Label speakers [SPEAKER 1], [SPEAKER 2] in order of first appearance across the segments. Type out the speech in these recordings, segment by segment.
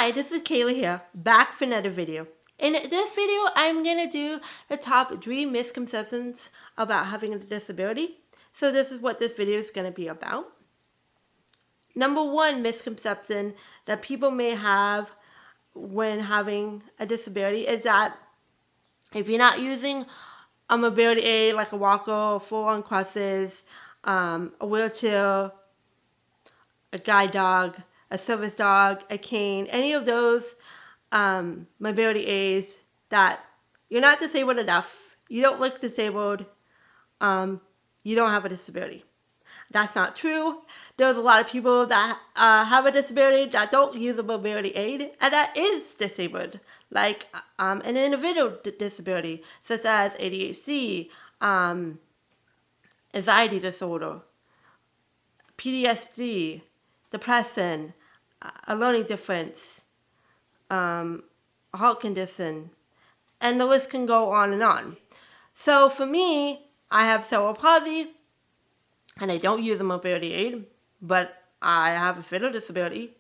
[SPEAKER 1] Hi, this is Kayla here, back for another video. In this video, I'm going to do the top 3 misconceptions about having a disability. So this is what this video is going to be about. Number 1 misconception that people may have when having a disability is that if you're not using a mobility aid like a walker, full-on crutches, a wheelchair, a guide dog, a service dog, a cane, any of those mobility aids, that you're not disabled enough, you don't look disabled, you don't have a disability. That's not true. There's a lot of people that have a disability that don't use a mobility aid and that is disabled, like an individual disability such as ADHD, anxiety disorder, PTSD, depression, a learning difference, a heart condition, and the list can go on and on. So for me, I have cerebral palsy, and I don't use a mobility aid, but I have a physical disability.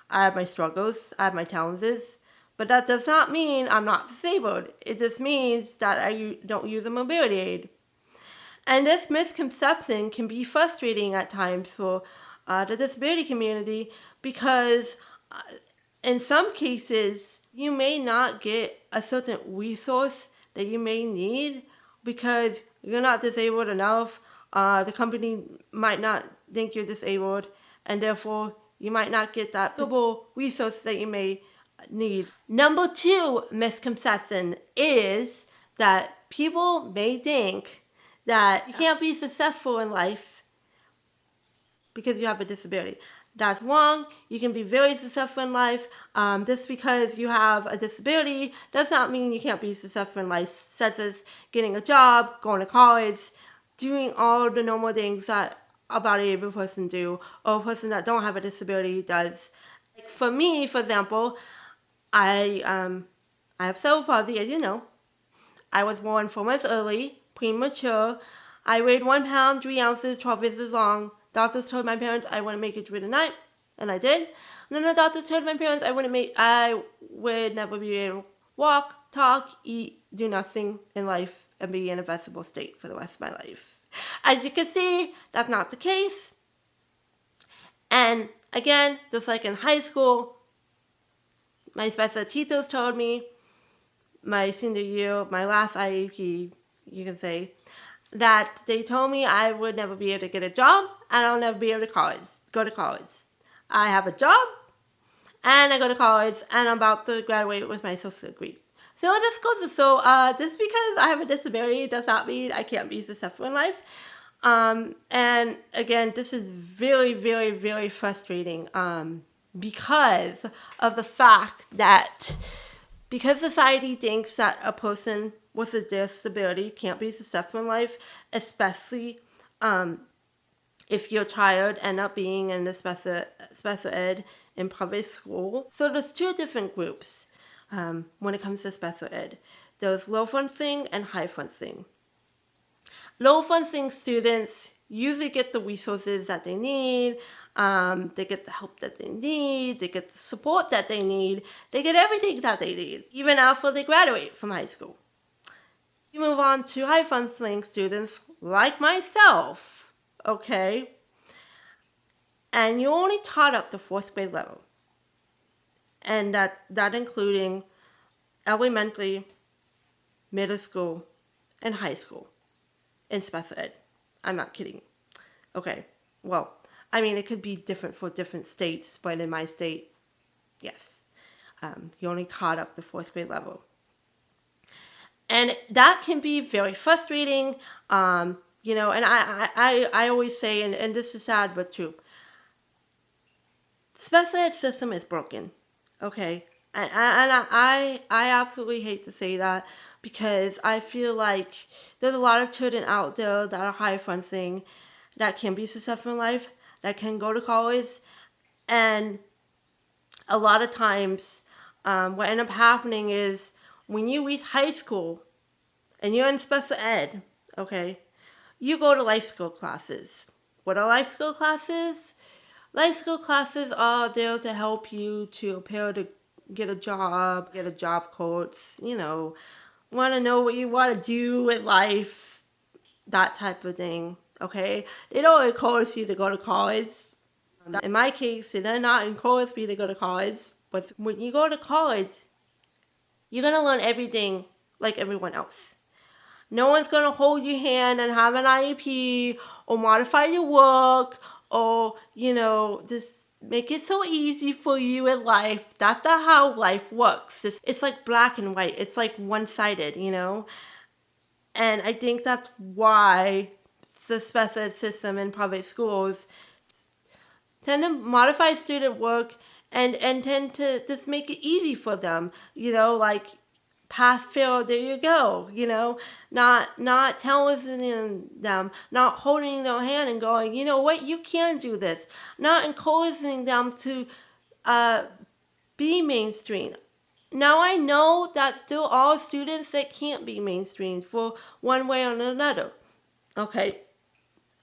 [SPEAKER 1] I have my struggles, I have my challenges, but that does not mean I'm not disabled. It just means that I don't use a mobility aid. And this misconception can be frustrating at times for the disability community because in some cases you may not get a certain resource that you may need because you're not disabled enough. The company might not think you're disabled, and therefore you might not get that global resource that you may need. Number 2 misconception is that people may think that you can't be successful in life because you have a disability. That's wrong. You can be very successful in life. Just because you have a disability does not mean you can't be successful in life, such as getting a job, going to college, doing all the normal things that about a able person do, or a person that don't have a disability does. Like for me, for example, I have cerebral palsy, as you know. I was born 4 months early, premature. I weighed 1 pound, 3 ounces, 12 inches long. Doctors told my parents I wouldn't make it through the night, and I did. And then the doctors told my parents I would never be able to walk, talk, eat, do nothing in life, and be in a vegetable state for the rest of my life. As you can see, that's not the case. And again, just like in high school, my special teachers told me, my senior year, my last IEP, you can say, that they told me I would never be able to get a job and I'll never be able to go to college. I have a job and I go to college and I'm about to graduate with my associate degree. So this goes to show, just because I have a disability does not mean I can't be successful in life. And again, this is very, very, very frustrating because of the fact that because society thinks that a person with a disability can't be successful in life, especially if your child end up being in the special ed in public school. So there's 2 different groups when it comes to special ed. There's low functioning and high functioning. Low functioning students usually get the resources that they need. They get the help that they need, they get the support that they need, they get everything that they need, even after they graduate from high school. You move on to high functioning students like myself, okay? And you're only taught up to 4th grade level. And that including elementary, middle school, and high school in special ed. I'm not kidding. Okay, well, I mean, it could be different for different states, but in my state, yes. You're only taught up to 4th grade level. And that can be very frustrating, you know, and I always say, and this is sad but true, the special ed system is broken, okay? And I absolutely hate to say that because I feel like there's a lot of children out there that are high functioning that can be successful in life, that can go to college, and a lot of times what ends up happening is when you reach high school and you're in special ed, okay, you go to life skill classes. What are life skill classes? Life skill classes are there to help you to prepare to get a job coach, want to know what you want to do in life, that type of thing, okay? They don't encourage you to go to college. In my case, they did not encourage me to go to college, but when you go to college, you're going to learn everything like everyone else. No one's going to hold your hand and have an IEP or modify your work or, just make it so easy for you in life. That's not how life works. It's like black and white. It's like one-sided, And I think that's why the special ed system in public schools tend to modify student work and tend to just make it easy for them, like pass fail, there you go, not telling them, not holding their hand and going, you know what, you can do this, not encouraging them to be mainstream. Now I know that still are students that can't be mainstream for one way or another, okay,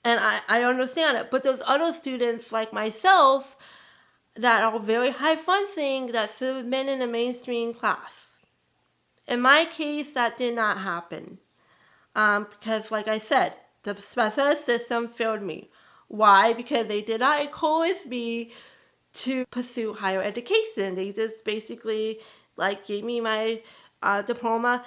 [SPEAKER 1] and I understand it, but there's other students like myself that are very high functioning that should have been in a mainstream class. In my case, that did not happen because, like I said, the special ed system failed me. Why? Because they did not encourage me to pursue higher education. They just basically gave me my diploma,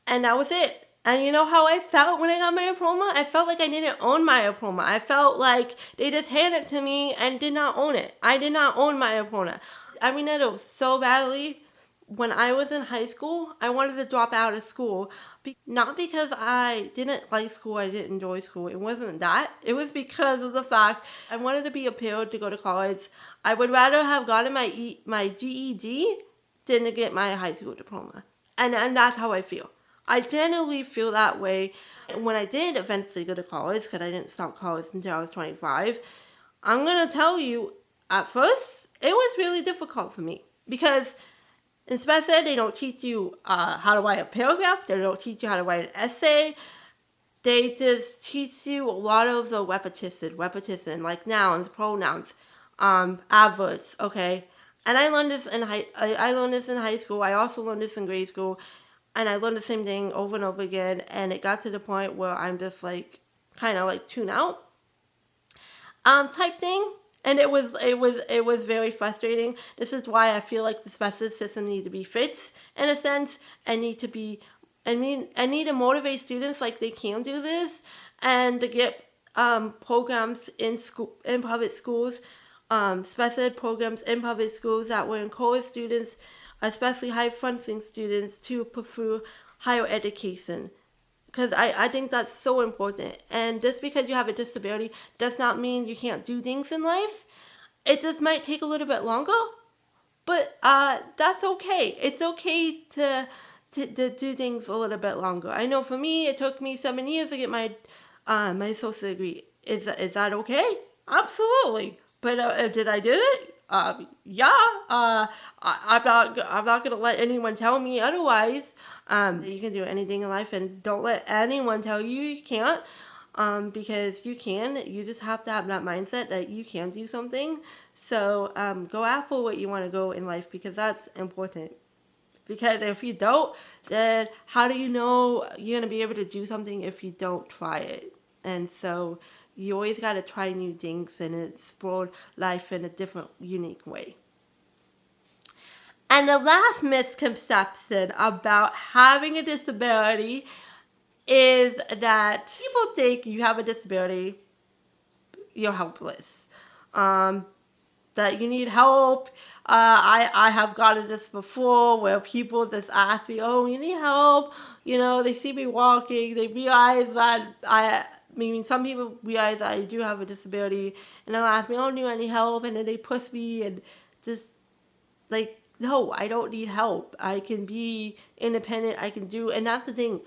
[SPEAKER 1] and that was it. And you know how I felt when I got my diploma? I felt like I didn't own my diploma. I felt like they just handed it to me and did not own it. I did not own my diploma. I mean, it was so badly. When I was in high school, I wanted to drop out of school. Not because I didn't like school, I didn't enjoy school. It wasn't that. It was because of the fact I wanted to be prepared to go to college. I would rather have gotten my GED than to get my high school diploma. And that's how I feel. I generally feel that way. When I did eventually go to college, because I didn't start college until I was 25, I'm going to tell you, at first, it was really difficult for me. Because in special ed, they don't teach you how to write a paragraph. They don't teach you how to write an essay. They just teach you a lot of the repetition, like nouns, pronouns, adverbs, okay? And I learned this in high school. I also learned this in grade school. And I learned the same thing over and over again. And it got to the point where I'm just kind of tune out type thing. And it was very frustrating. This is why I feel like the special system needs to be fixed in a sense, and need to motivate students like they can do this, and to get programs in public schools, special ed programs in public schools that will encourage students, especially high functioning students, to pursue higher education. Because I think that's so important. And just because you have a disability does not mean you can't do things in life. It just might take a little bit longer, but that's okay. It's okay to do things a little bit longer. I know for me, it took me 7 years to get my associate degree. Is that okay? Absolutely. But did I do it? Yeah. I'm not gonna let anyone tell me otherwise. You can do anything in life, and don't let anyone tell you you can't. Because you can. You just have to have that mindset that you can do something. So go after what you want to go in life, because that's important. Because if you don't, then how do you know you're gonna be able to do something if you don't try it? And so you always got to try new things and explore life in a different, unique way. And the last misconception about having a disability is that people think you have a disability, you're helpless. That you need help. I have gotten this before where people just ask me, oh, you need help. They see me walking, they realize that some people realize that I do have a disability, and they'll ask me, oh, do you need help? And then they push me and just no, I don't need help. I can be independent. I can do, and that's the thing.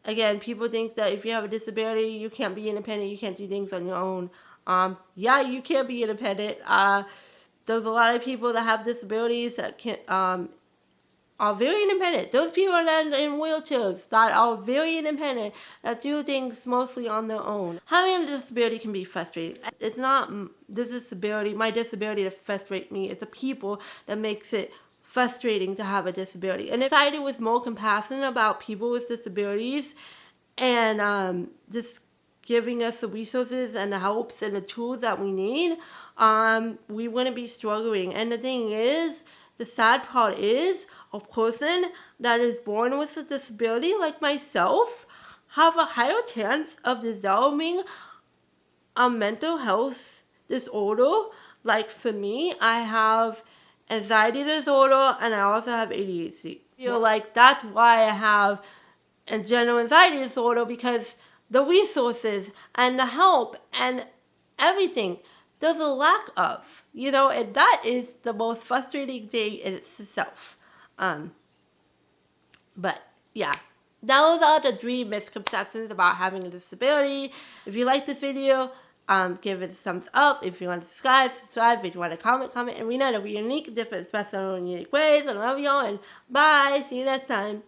[SPEAKER 1] Again, people think that if you have a disability, you can't be independent. You can't do things on your own. Yeah, you can be independent. There's a lot of people that have disabilities that are very independent. Those people that are in wheelchairs that are very independent, that do things mostly on their own. Having a disability can be frustrating. It's not my disability that frustrates me. It's the people that makes it frustrating to have a disability. And if society was more compassionate about people with disabilities and just giving us the resources and the helps and the tools that we need, we wouldn't be struggling. And the thing is, the sad part is, a person that is born with a disability like myself have a higher chance of developing a mental health disorder. Like for me, I have anxiety disorder and I also have ADHD. I feel like that's why I have a general anxiety disorder, because the resources and the help and everything there's a lack of, and that is the most frustrating thing in itself. But yeah, those are the 3 misconceptions about having a disability. If you like this video, give it a thumbs up. If you want to subscribe. If you want to comment, and we know that we're unique, different, special, and unique ways. I love y'all, and bye. See you next time.